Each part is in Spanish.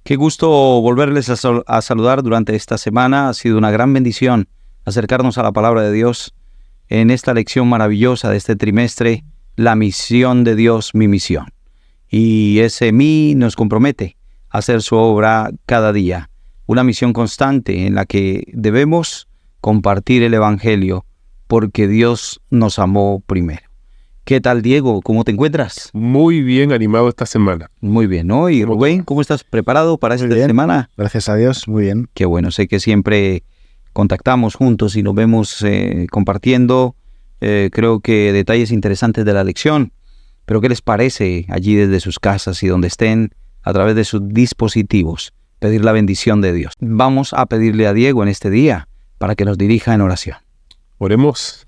Qué gusto volverles a saludar durante esta semana. Ha sido una gran bendición acercarnos a la palabra de Dios en esta lección maravillosa de este trimestre, la misión de Dios, mi misión. Y ese mí nos compromete a hacer su obra cada día. Una misión constante en la que debemos compartir el Evangelio porque Dios nos amó primero. ¿Qué tal, Diego? ¿Cómo te encuentras? Muy bien animado esta semana. Muy bien, ¿no? Y Rubén, ¿cómo estás preparado para esta semana? Gracias a Dios, muy bien. Qué bueno, sé que siempre contactamos juntos y nos vemos compartiendo, creo que detalles interesantes de la lección. Pero ¿qué les parece allí desde sus casas y donde estén, a través de sus dispositivos, pedir la bendición de Dios? Vamos a pedirle a Diego en este día para que nos dirija en oración. Oremos.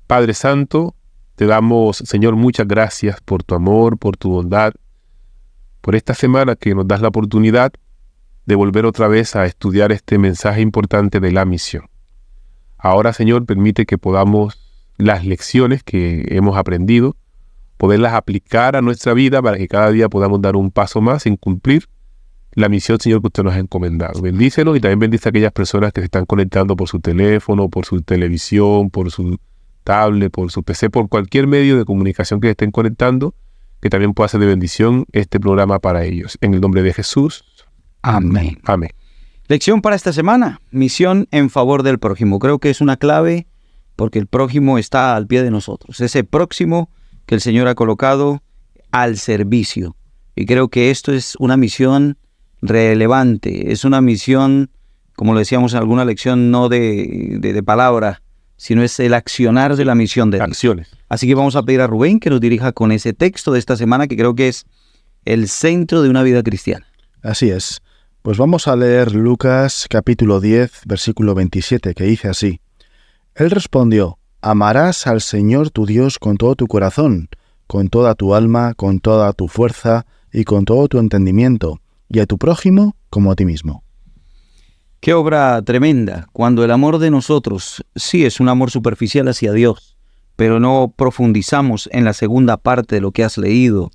Padre Santo, te damos, Señor, muchas gracias por tu amor, por tu bondad, por esta semana que nos das la oportunidad de volver otra vez a estudiar este mensaje importante de la misión. Ahora, Señor, permite que podamos las lecciones que hemos aprendido, poderlas aplicar a nuestra vida para que cada día podamos dar un paso más en cumplir la misión, Señor, que usted nos ha encomendado. Bendícenos y también bendice a aquellas personas que se están conectando por su teléfono, por su televisión, por su tablet, por su PC, por cualquier medio de comunicación que estén conectando, que también pueda ser de bendición este programa para ellos. En el nombre de Jesús. Amén. Amén. Lección para esta semana, misión en favor del prójimo. Creo que es una clave porque el prójimo está al pie de nosotros. Ese próximo que el Señor ha colocado al servicio. Y creo que esto es una misión relevante. Es una misión, como lo decíamos en alguna lección, no de palabra, sino es el accionar de la misión de Dios. Acciones. Así que vamos a pedir a Rubén que nos dirija con ese texto de esta semana que creo que es el centro de una vida cristiana. Así es. Pues vamos a leer Lucas capítulo 10, versículo 27, que dice así. Él respondió, amarás al Señor tu Dios con todo tu corazón, con toda tu alma, con toda tu fuerza y con todo tu entendimiento, y a tu prójimo como a ti mismo. Qué obra tremenda, cuando el amor de nosotros sí es un amor superficial hacia Dios, pero no profundizamos en la segunda parte de lo que has leído,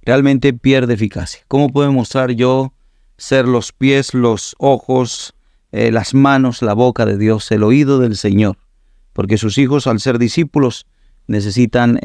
realmente pierde eficacia. ¿Cómo puedo mostrar yo ser los pies, los ojos, las manos, la boca de Dios, el oído del Señor? Porque sus hijos, al ser discípulos, necesitan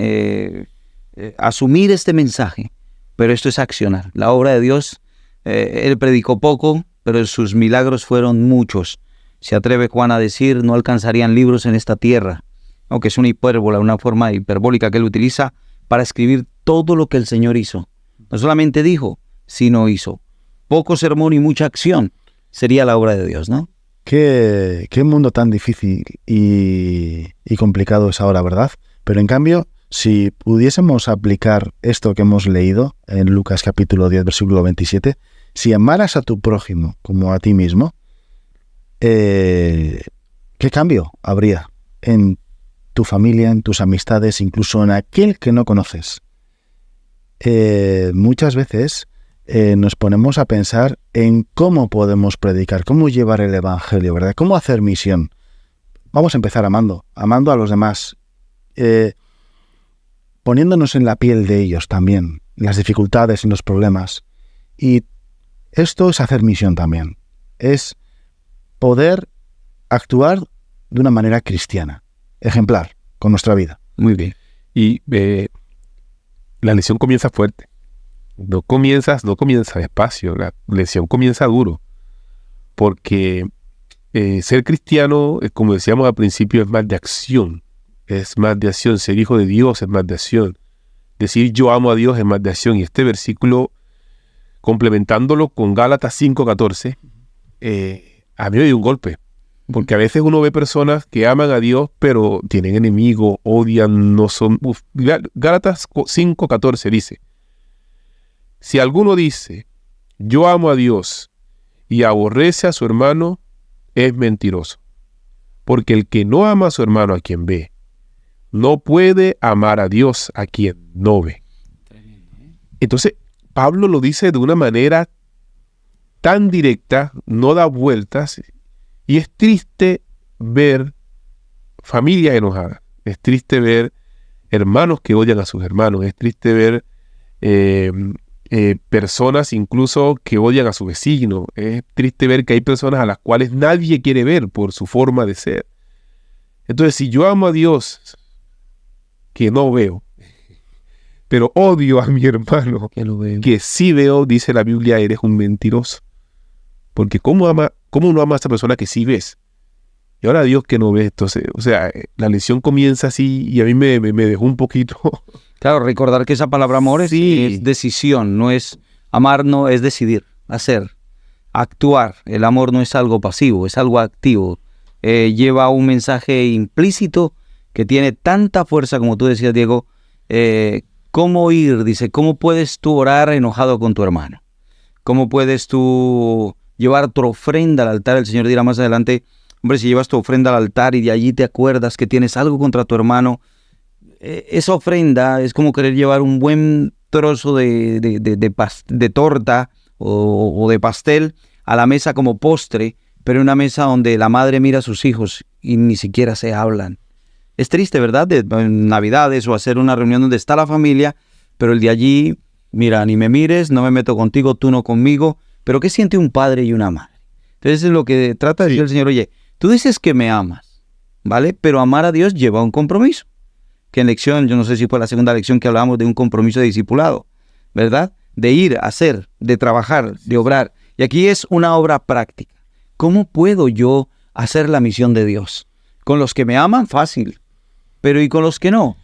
asumir este mensaje, pero esto es accionar. La obra de Dios, Él predicó poco, pero sus milagros fueron muchos. Se atreve Juan a decir, no alcanzarían libros en esta tierra, aunque es una hipérbola, una forma hiperbólica que él utiliza para escribir todo lo que el Señor hizo. No solamente dijo, sino hizo. Poco sermón y mucha acción sería la obra de Dios, ¿no? Qué mundo tan difícil y complicado es ahora, ¿verdad? Pero en cambio, si pudiésemos aplicar esto que hemos leído en Lucas capítulo 10, versículo 27, si amaras a tu prójimo como a ti mismo, ¿qué cambio habría en tu familia, en tus amistades, incluso en aquel que no conoces? Muchas veces nos ponemos a pensar en cómo podemos predicar, cómo llevar el Evangelio, ¿verdad? Cómo hacer misión. Vamos a empezar amando a los demás, poniéndonos en la piel de ellos también, las dificultades y los problemas. Y esto es hacer misión también, es poder actuar de una manera cristiana, ejemplar, con nuestra vida. Muy bien. Y la lección comienza fuerte. No comienza despacio, la lección comienza duro. Porque ser cristiano, como decíamos al principio, es más de acción. Es más de acción. Ser hijo de Dios es más de acción. Decir yo amo a Dios es más de acción. Y este versículo, complementándolo con Gálatas 5:14, a mí me dio un golpe. Porque a veces uno ve personas que aman a Dios, pero tienen enemigos, odian, no son... Gálatas 5:14 dice, si alguno dice, yo amo a Dios y aborrece a su hermano, es mentiroso. Porque el que no ama a su hermano a quien ve, no puede amar a Dios a quien no ve. Entonces, Pablo lo dice de una manera tan directa, no da vueltas, y es triste ver familias enojadas, es triste ver hermanos que odian a sus hermanos, es triste ver personas incluso que odian a su vecino. Es triste ver que hay personas a las cuales nadie quiere ver por su forma de ser. Entonces, si yo amo a Dios, que no veo, pero odio a mi hermano, Que lo veo. que sí veo, dice la Biblia, eres un mentiroso. Porque ¿cómo no ama a esa persona que sí ves? Y ahora Dios que no ve. Entonces, o sea, la lección comienza así y a mí me dejó un poquito. Claro, recordar que esa palabra amor es decisión, no es amar, no es decidir, hacer, actuar. El amor no es algo pasivo, es algo activo. Lleva un mensaje implícito que tiene tanta fuerza, como tú decías, Diego. ¿Cómo ir? Dice, ¿cómo puedes tú orar enojado con tu hermano? ¿Cómo puedes tú llevar tu ofrenda al altar? El Señor dirá más adelante, hombre, si llevas tu ofrenda al altar y de allí te acuerdas que tienes algo contra tu hermano, esa ofrenda es como querer llevar un buen trozo de torta o de pastel a la mesa como postre, pero en una mesa donde la madre mira a sus hijos y ni siquiera se hablan. Es triste, ¿verdad? En Navidades o hacer una reunión donde está la familia, pero el de allí, mira, ni me mires, no me meto contigo, tú no conmigo. Pero ¿qué siente un padre y una madre? Entonces es lo que trata de decir el Señor. Oye, tú dices que me amas, ¿vale? Pero amar a Dios lleva un compromiso. Que en lección, yo no sé si fue la segunda lección que hablábamos de un compromiso de discipulado, ¿verdad? De ir, hacer, de trabajar, de obrar. Y aquí es una obra práctica. ¿Cómo puedo yo hacer la misión de Dios? Con los que me aman, fácil. Pero ¿y con los que no?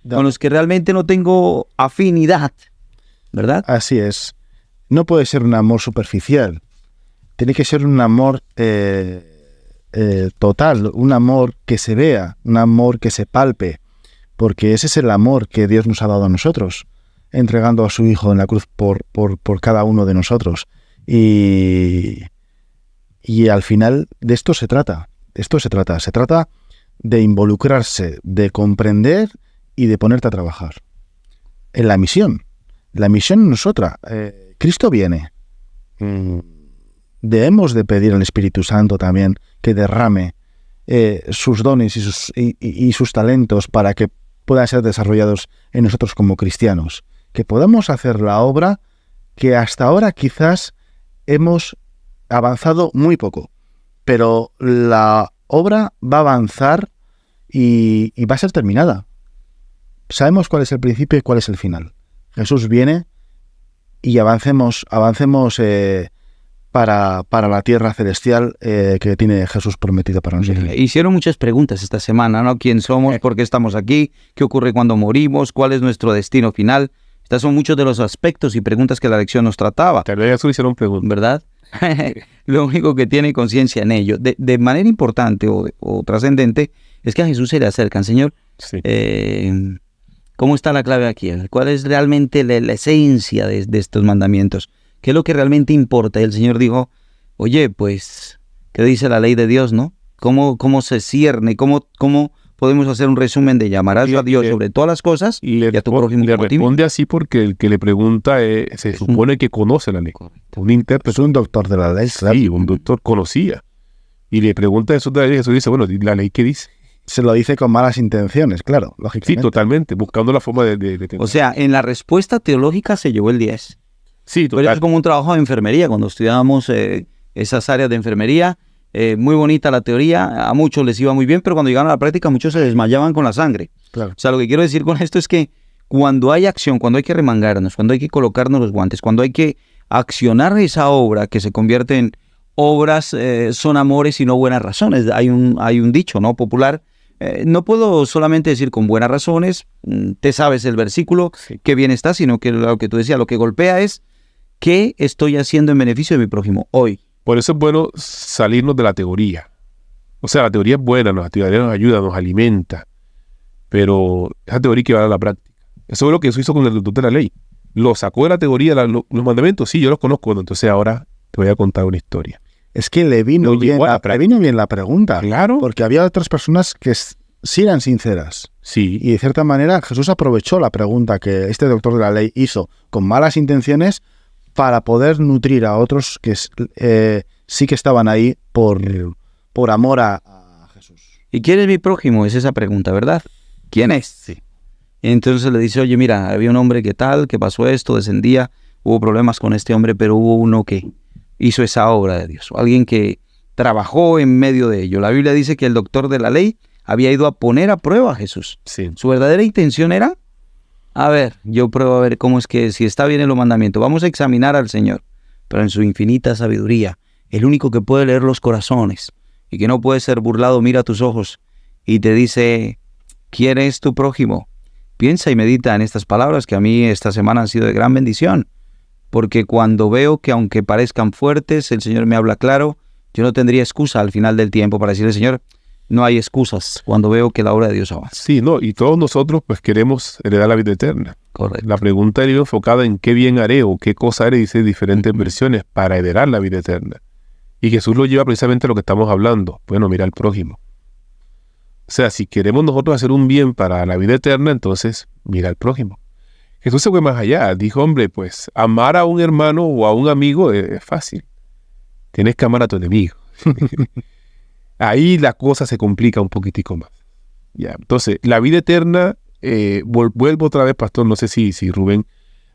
Con los que realmente no tengo afinidad, ¿verdad? Así es. No puede ser un amor superficial. Tiene que ser un amor total, un amor que se vea, un amor que se palpe. Porque ese es el amor que Dios nos ha dado a nosotros, entregando a su Hijo en la cruz por cada uno de nosotros. Y al final de esto se trata. Se trata de involucrarse, de comprender y de ponerte a trabajar. En la misión. La misión no es otra. Cristo viene. Debemos de pedir al Espíritu Santo también que derrame sus dones y sus talentos para que puedan ser desarrollados en nosotros como cristianos. Que podamos hacer la obra que hasta ahora quizás hemos avanzado muy poco. Pero la obra va a avanzar y va a ser terminada. Sabemos cuál es el principio y cuál es el final. Jesús viene y avancemos para la tierra celestial que tiene Jesús prometido para nosotros. Hicieron muchas preguntas esta semana, ¿no? ¿Quién somos? ¿Por qué estamos aquí? ¿Qué ocurre cuando morimos? ¿Cuál es nuestro destino final? Estos son muchos de los aspectos y preguntas que la lección nos trataba. Tal vez Jesús hicieron preguntas. ¿Verdad? Lo único que tiene conciencia en ello, de manera importante o trascendente, es que a Jesús se le acercan. Señor, Sí. ¿Cómo está la clave aquí? ¿Cuál es realmente la esencia de estos mandamientos? ¿Qué es lo que realmente importa? Y el Señor dijo, oye, pues, ¿qué dice la ley de Dios, no? ¿Cómo se cierne? ¿Cómo podemos hacer un resumen de llamarás a Dios sobre todas las cosas y a tu prójimo le como a ti mismo? responde así porque el que le pregunta se supone que conoce la ley. Correcto. Un intérprete. Es un doctor de la ley, claro. Sí, un doctor conocía. Y le pregunta eso de la ley. Jesús dice, bueno, ¿la ley qué dice? Se lo dice con malas intenciones, claro, Sí, lógicamente. totalmente. Buscando la forma de O sea, en la respuesta teológica se llevó el 10. sí, Pero es como un trabajo de enfermería, cuando estudiábamos esas áreas de enfermería, muy bonita la teoría, a muchos les iba muy bien, pero cuando llegaban a la práctica muchos se desmayaban con la sangre. Claro. O sea, lo que quiero decir con esto es que cuando hay acción, cuando hay que remangarnos, cuando hay que colocarnos los guantes, cuando hay que accionar esa obra que se convierte en obras, son amores y no buenas razones. Hay un dicho, ¿no?, popular. No puedo solamente decir con buenas razones, te sabes el versículo, Sí. qué bien está, sino que lo que tú decías, lo que golpea es qué estoy haciendo en beneficio de mi prójimo hoy. Por eso es bueno salirnos de la teoría. O sea, la teoría es buena, la teoría nos ayuda, nos alimenta. Pero esa teoría hay que llevarla a la práctica. Eso es lo que Jesús hizo con el doctor de la ley. Lo sacó de la teoría, los mandamientos, sí, yo los conozco. Bueno, entonces ahora te voy a contar una historia. Es que le vino Lo llevó a la práctica. bien la pregunta. Claro. Porque había otras personas que sí eran sinceras. Sí. Y de cierta manera Jesús aprovechó la pregunta que este doctor de la ley hizo con malas intenciones para poder nutrir a otros que sí que estaban ahí por amor a Jesús. ¿Y quién es mi prójimo? Es esa pregunta, ¿verdad? ¿Quién es? Sí. Y entonces le dice, oye, mira, había un hombre que tal, que pasó esto, descendía hubo problemas con este hombre, pero hubo uno que hizo esa obra de Dios, alguien que trabajó en medio de ello. La Biblia dice que el doctor de la ley había ido a poner a prueba a Jesús. Sí. Su verdadera intención era, a ver, yo pruebo a ver cómo es que, si está bien en los mandamientos, vamos a examinar al Señor, pero en su infinita sabiduría, el único que puede leer los corazones y que no puede ser burlado, mira tus ojos y te dice, ¿quién es tu prójimo? Piensa y medita en estas palabras que a mí esta semana han sido de gran bendición, porque cuando veo que aunque parezcan fuertes, el Señor me habla claro, yo no tendría excusa al final del tiempo para decirle, Señor, no hay excusas cuando veo que la obra de Dios avanza. Sí, no, y todos nosotros pues queremos heredar la vida eterna. Correcto. La pregunta era enfocada en qué bien haré o qué cosa haré, dice diferentes versiones, para heredar la vida eterna. Y Jesús lo lleva precisamente a lo que estamos hablando. Bueno, mira al prójimo. O sea, si queremos nosotros hacer un bien para la vida eterna, entonces mira al prójimo. Jesús se fue más allá. Dijo, hombre, pues amar a un hermano o a un amigo es fácil. Tienes que amar a tu enemigo. Ahí la cosa se complica un poquitico más. Ya, entonces, la vida eterna, vuelvo otra vez, pastor, no sé si Rubén,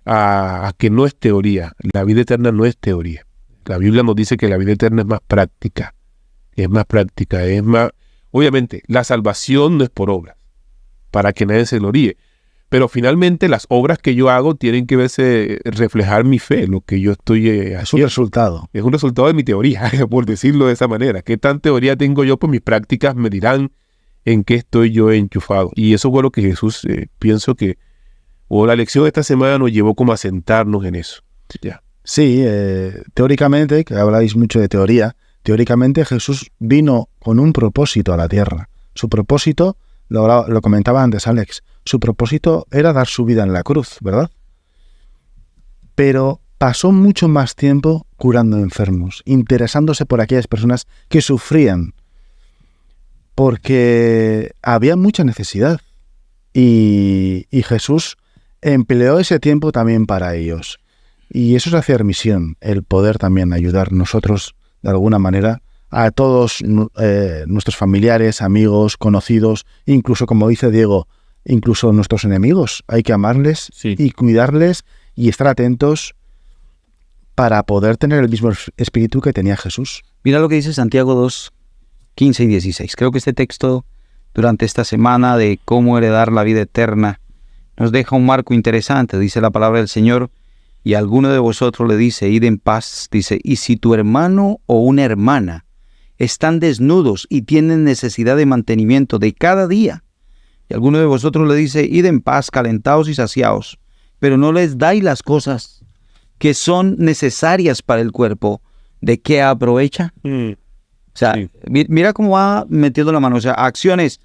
a que no es teoría. La vida eterna no es teoría. La Biblia nos dice que la vida eterna es más práctica. Es más práctica, es más... Obviamente, la salvación no es por obras, para que nadie se gloríe. Pero finalmente las obras que yo hago tienen que reflejar mi fe, lo que yo estoy haciendo. Es un resultado. Es un resultado de mi teoría, por decirlo de esa manera. ¿Qué tan teoría tengo yo? Pues mis prácticas me dirán en qué estoy yo enchufado. Y eso fue lo que Jesús, pienso que, o la lección de esta semana nos llevó como a sentarnos en eso. Ya. Sí, teóricamente, que habláis mucho de teoría, teóricamente Jesús vino con un propósito a la tierra. Su propósito, lo comentaba antes Alex, su propósito era dar su vida en la cruz, ¿verdad? Pero pasó mucho más tiempo curando enfermos, interesándose por aquellas personas que sufrían, porque había mucha necesidad. Y Jesús empleó ese tiempo también para ellos. Y eso es hacer misión, el poder también ayudar nosotros, de alguna manera, a todos nuestros familiares, amigos, conocidos, incluso, como dice Diego, incluso nuestros enemigos. Hay que amarles y cuidarles y estar atentos para poder tener el mismo espíritu que tenía Jesús. Mira lo que dice Santiago 2, 15 y 16. Creo que este texto, durante esta semana de cómo heredar la vida eterna, nos deja un marco interesante. Dice la palabra del Señor, y a alguno de vosotros le dice, id en paz, dice, y si tu hermano o una hermana están desnudos y tienen necesidad de mantenimiento de cada día, y alguno de vosotros le dice, id en paz, calentaos y saciaos, pero no les dais las cosas que son necesarias para el cuerpo, ¿de qué aprovecha? O sea, mira cómo va metiendo la mano. O sea, acciones.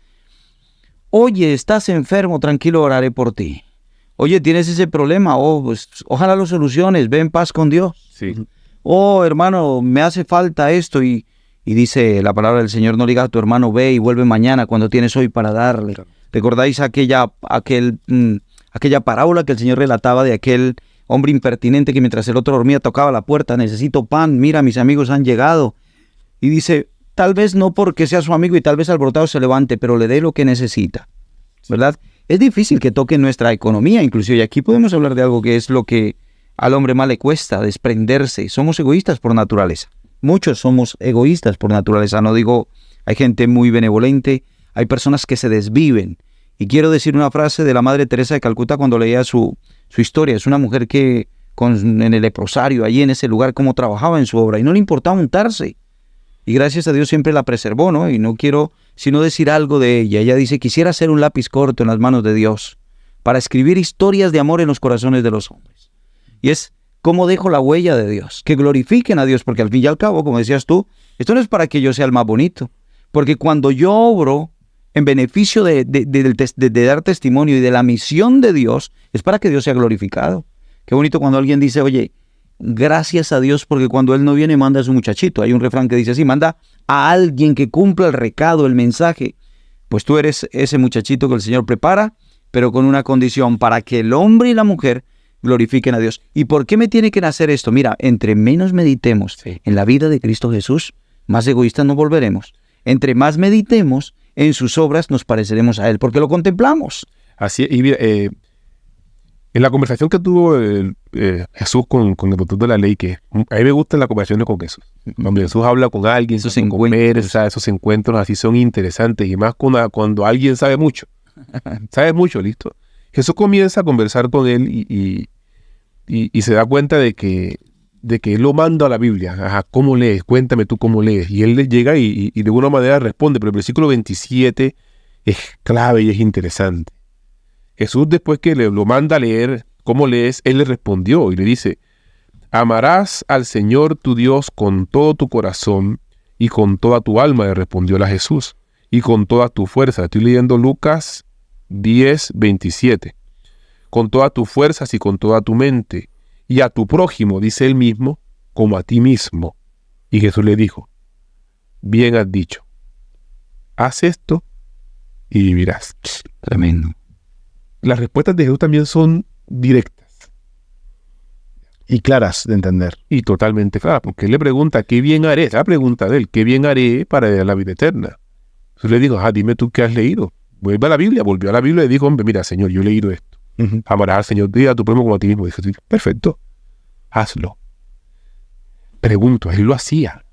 Oye, estás enfermo, tranquilo, oraré por ti. Oye, tienes ese problema, pues, ojalá lo soluciones, ve en paz con Dios. Sí. Hermano, me hace falta esto. Y dice la palabra del Señor, no le digas a tu hermano, ve y vuelve mañana cuando tienes hoy para darle. Claro. ¿Recordáis aquella parábola que el Señor relataba de aquel hombre impertinente que mientras el otro dormía tocaba la puerta? Necesito pan, mira, mis amigos han llegado. Y dice, tal vez no porque sea su amigo y tal vez alborotado se levante, pero le dé lo que necesita, ¿verdad? Es difícil que toque nuestra economía, inclusive, y aquí podemos hablar de algo que es lo que al hombre más le cuesta, desprenderse. Somos egoístas por naturaleza. Muchos somos egoístas por naturaleza. No digo, hay gente muy benevolente, hay personas que se desviven. Y quiero decir una frase de la Madre Teresa de Calcuta cuando leía su historia. Es una mujer que en el leprosario, allí en ese lugar, cómo trabajaba en su obra y no le importaba untarse. Y gracias a Dios siempre la preservó, ¿no? Y no quiero sino decir algo de ella. Ella dice, quisiera ser un lápiz corto en las manos de Dios para escribir historias de amor en los corazones de los hombres. Y es cómo dejo la huella de Dios, que glorifiquen a Dios, porque al fin y al cabo, como decías tú, esto no es para que yo sea el más bonito, porque cuando yo obro en beneficio de dar testimonio y de la misión de Dios, es para que Dios sea glorificado. Qué bonito cuando alguien dice, oye, gracias a Dios porque cuando Él no viene manda a su muchachito. Hay un refrán que dice así, manda a alguien que cumpla el recado, el mensaje. Pues tú eres ese muchachito que el Señor prepara, pero con una condición, para que el hombre y la mujer glorifiquen a Dios. ¿Y por qué me tiene que nacer esto? Mira, entre menos meditemos en la vida de Cristo Jesús, más egoístas nos volveremos. Entre más meditemos en sus obras, nos pareceremos a Él, porque lo contemplamos. Así es, y mira, En la conversación que tuvo Jesús con el doctor de la ley, que a mí me gustan las conversaciones con Jesús. Cuando Jesús habla con alguien, Esos encuentros. esos encuentros así son interesantes, y más cuando alguien sabe mucho. Sabe mucho, listo. Jesús comienza a conversar con él y se da cuenta de que él lo manda a la Biblia. Ajá, ¿cómo lees? Cuéntame tú cómo lees. Y él le llega y de alguna manera responde, pero el versículo 27 es clave y es interesante. Jesús, después que lo manda a leer, ¿cómo lees? Él le respondió y le dice: amarás al Señor tu Dios con todo tu corazón y con toda tu alma, le respondió a Jesús, y con toda tu fuerza. Estoy leyendo Lucas 10:27. Con todas tus fuerzas y con toda tu mente, y a tu prójimo, dice él mismo, como a ti mismo. Y Jesús le dijo: bien has dicho, haz esto y vivirás. Tremendo. Las respuestas de Jesús también son directas Y claras de entender. y totalmente claras, porque él le pregunta: ¿qué bien haré? La pregunta de él: ¿qué bien haré para heredar la vida eterna? Jesús le dijo: dime tú qué has leído. Vuelve a la Biblia, volvió a la Biblia y dijo: hombre, mira, Señor, yo he leído esto. Ujú. Amarás al Señor y a tu prójimo como a ti mismo. Dijo: perfecto, hazlo. Pregunto, él lo hacía.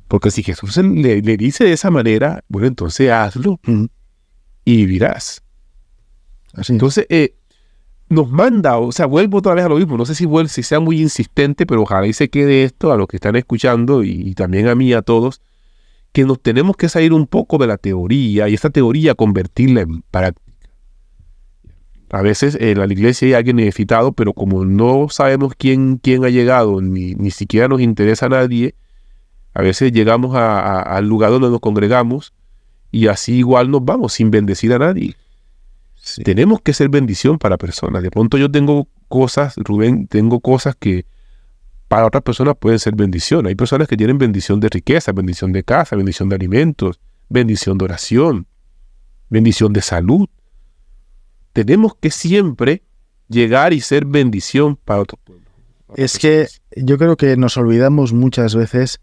Porque si Jesús le dice de esa manera, bueno, entonces hazlo Ujú. y vivirás. Así. Entonces, nos manda, o sea, vuelvo otra vez a lo mismo. No sé si sea muy insistente, pero ojalá y se quede esto a los que están escuchando y también a mí, a todos, que nos tenemos que salir un poco de la teoría y esta teoría convertirla en práctica. A veces en la iglesia hay alguien necesitado, pero como no sabemos quién ha llegado, ni siquiera nos interesa a nadie, a veces llegamos al lugar donde nos congregamos y así igual nos vamos sin bendecir a nadie. Sí. Tenemos que ser bendición para personas. De pronto yo tengo cosas, Rubén, tengo cosas que para otras personas pueden ser bendición. Hay personas que tienen bendición de riqueza, bendición de casa, bendición de alimentos, bendición de oración, bendición de salud. Tenemos que siempre llegar y ser bendición para otros pueblos. Es que yo creo que nos olvidamos muchas veces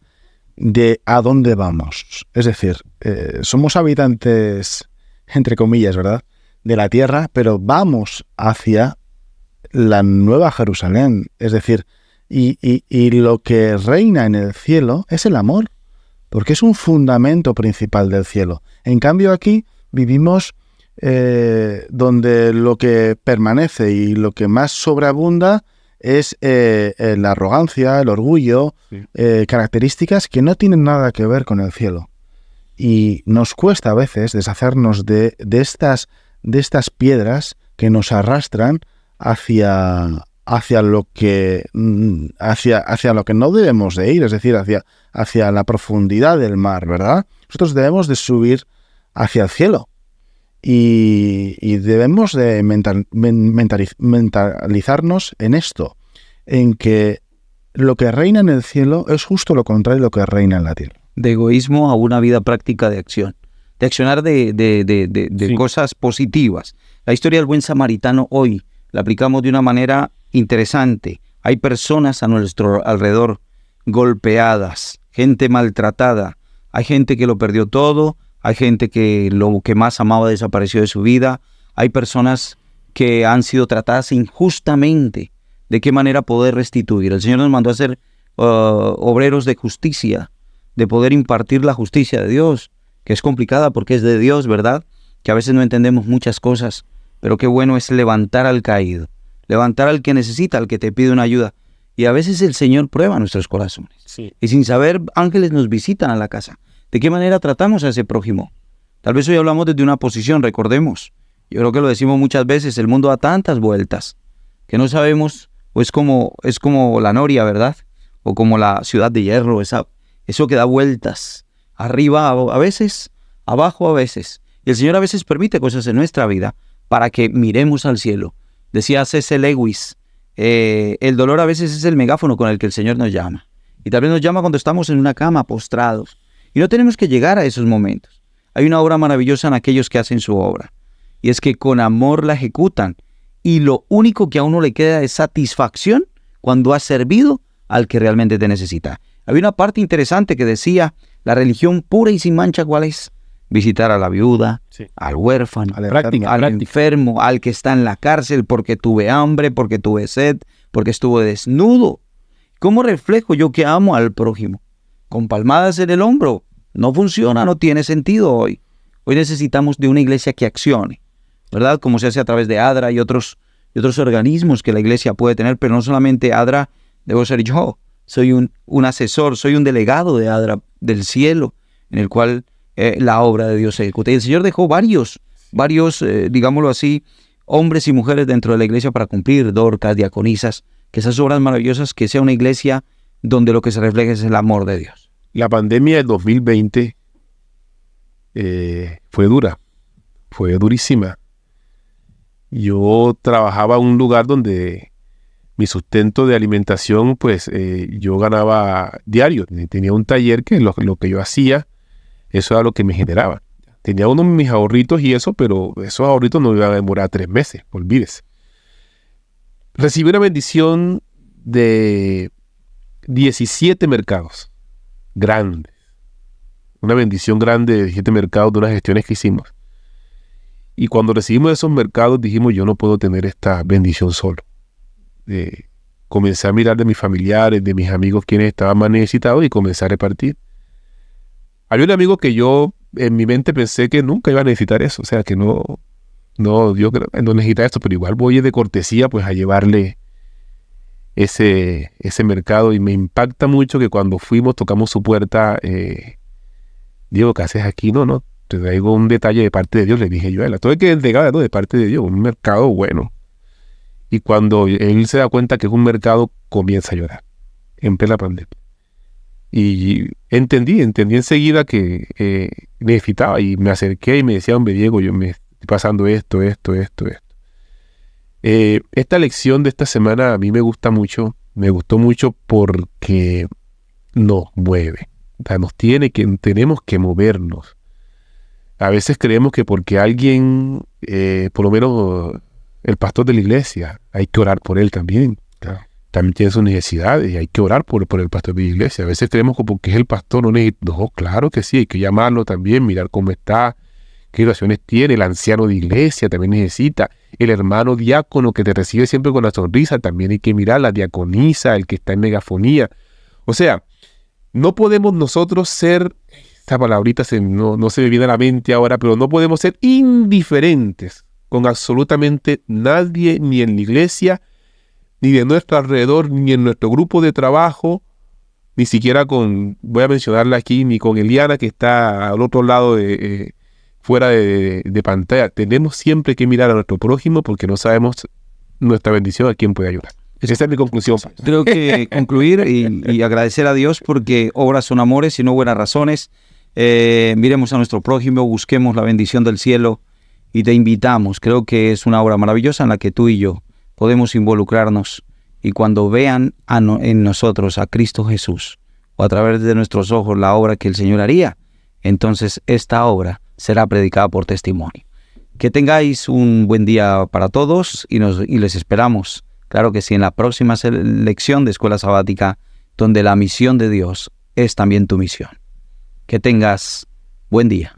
de a dónde vamos. Es decir, somos habitantes, entre comillas, ¿verdad?, de la tierra, pero vamos hacia la nueva Jerusalén. Es decir, y lo que reina en el cielo es el amor, porque es un fundamento principal del cielo. En cambio aquí vivimos donde lo que permanece y lo que más sobreabunda es la arrogancia, el orgullo, Sí. Características que no tienen nada que ver con el cielo. Y nos cuesta a veces deshacernos de estas piedras que nos arrastran hacia lo que no debemos de ir, es decir, hacia la profundidad del mar, ¿verdad? Nosotros debemos de subir hacia el cielo y debemos de mentalizarnos en esto, en que lo que reina en el cielo es justo lo contrario de lo que reina en la tierra. De egoísmo a una vida práctica de acción. De accionar de Sí. cosas positivas. La historia del buen samaritano hoy la aplicamos de una manera interesante. Hay personas a nuestro alrededor golpeadas, gente maltratada. Hay gente que lo perdió todo. Hay gente que lo que más amaba desapareció de su vida. Hay personas que han sido tratadas injustamente. ¿De qué manera poder restituir? El Señor nos mandó a ser obreros de justicia, de poder impartir la justicia de Dios, que es complicada porque es de Dios, ¿verdad? Que a veces no entendemos muchas cosas, pero qué bueno es levantar al caído, levantar al que necesita, al que te pide una ayuda. Y a veces el Señor prueba nuestros corazones. Sí. Y sin saber, ángeles nos visitan a la casa. ¿De qué manera tratamos a ese prójimo? Tal vez hoy hablamos desde una posición, recordemos. Yo creo que lo decimos muchas veces, el mundo da tantas vueltas que no sabemos, o es como la noria, ¿verdad? O como la ciudad de hierro, eso que da vueltas, arriba a veces, abajo a veces. Y el Señor a veces permite cosas en nuestra vida para que miremos al cielo. Decía C.S. Lewis, el dolor a veces es el megáfono con el que el Señor nos llama. Y tal vez nos llama cuando estamos en una cama, postrados. Y no tenemos que llegar a esos momentos. Hay una obra maravillosa en aquellos que hacen su obra. Y es que con amor la ejecutan. Y lo único que a uno le queda es satisfacción cuando has servido al que realmente te necesita. Había una parte interesante que decía, la religión pura y sin mancha, ¿cuál es? visitar a la viuda, Sí. al huérfano, Práctica, al enfermo, al que está en la cárcel porque tuve hambre, porque tuve sed, porque estuve desnudo. ¿Cómo reflejo yo que amo al prójimo? Con palmadas en el hombro. No funciona, no tiene sentido hoy. Hoy necesitamos de una iglesia que accione, ¿verdad? Como se hace a través de ADRA y otros organismos que la iglesia puede tener, pero no solamente ADRA, debo ser yo. Soy un asesor, soy un delegado de ADRA del cielo, en el cual la obra de Dios se ejecuta. Y el Señor dejó varios, digámoslo así, hombres y mujeres dentro de la iglesia para cumplir, Dorcas, diaconisas, que esas obras maravillosas, que sea una iglesia donde lo que se refleja es el amor de Dios. La pandemia del 2020 fue dura, fue durísima. Yo trabajaba en un lugar donde mi sustento de alimentación, pues yo ganaba diario. Tenía un taller que lo que yo hacía, eso era lo que me generaba. Tenía uno de mis ahorritos y eso, pero esos ahorritos no iban a demorar 3 meses, olvídese. Recibí una bendición de 17 mercados grandes. Una bendición grande de 17 mercados de unas gestiones que hicimos. Y cuando recibimos esos mercados dijimos, yo no puedo tener esta bendición solo. Comencé a mirar de mis familiares, de mis amigos quienes estaban más necesitados y comencé a repartir. Había un amigo que yo en mi mente pensé que nunca iba a necesitar eso, o sea que no, yo creo que no necesita esto, pero igual voy de cortesía pues a llevarle ese mercado y me impacta mucho que cuando fuimos, tocamos su puerta, Diego, ¿qué haces aquí? No, te traigo un detalle de parte de Dios, le dije yo a él, todo hay que entregar, ¿no? De parte de Dios, un mercado bueno. Y cuando él se da cuenta que es un mercado, comienza a llorar, en plena pandemia. Y entendí enseguida que necesitaba y me acerqué y me decía, hombre Diego, yo me estoy pasando esto. Esta lección de esta semana a mí me gustó mucho porque nos mueve. O sea, tenemos que movernos. A veces creemos que porque alguien, por lo menos el pastor de la iglesia, hay que orar por él también. Claro. También tiene sus necesidades y hay que orar por el pastor de la iglesia. A veces creemos que porque es el pastor no, claro que sí, hay que llamarlo también, mirar cómo está, qué situaciones tiene. El anciano de iglesia también necesita. El hermano diácono que te recibe siempre con la sonrisa, también hay que mirar. La diaconisa, el que está en megafonía. O sea, no podemos nosotros ser, esta palabrita no se me viene a la mente ahora, pero no podemos ser indiferentes con absolutamente nadie, ni en la iglesia, ni de nuestro alrededor, ni en nuestro grupo de trabajo, ni siquiera voy a mencionarla aquí, ni con Eliana que está al otro lado fuera de pantalla. Tenemos siempre que mirar a nuestro prójimo porque no sabemos nuestra bendición a quién puede ayudar. Esa es mi conclusión. Creo que concluir y agradecer a Dios porque obras son amores y no buenas razones. Miremos a nuestro prójimo, busquemos la bendición del cielo y te invitamos. Creo que es una obra maravillosa en la que tú y yo podemos involucrarnos y cuando vean en nosotros a Cristo Jesús o a través de nuestros ojos la obra que el Señor haría, entonces esta obra será predicada por testimonio. Que tengáis un buen día para todos y les esperamos, claro que sí, en la próxima lección de Escuela Sabática, donde la misión de Dios es también tu misión. Que tengas buen día.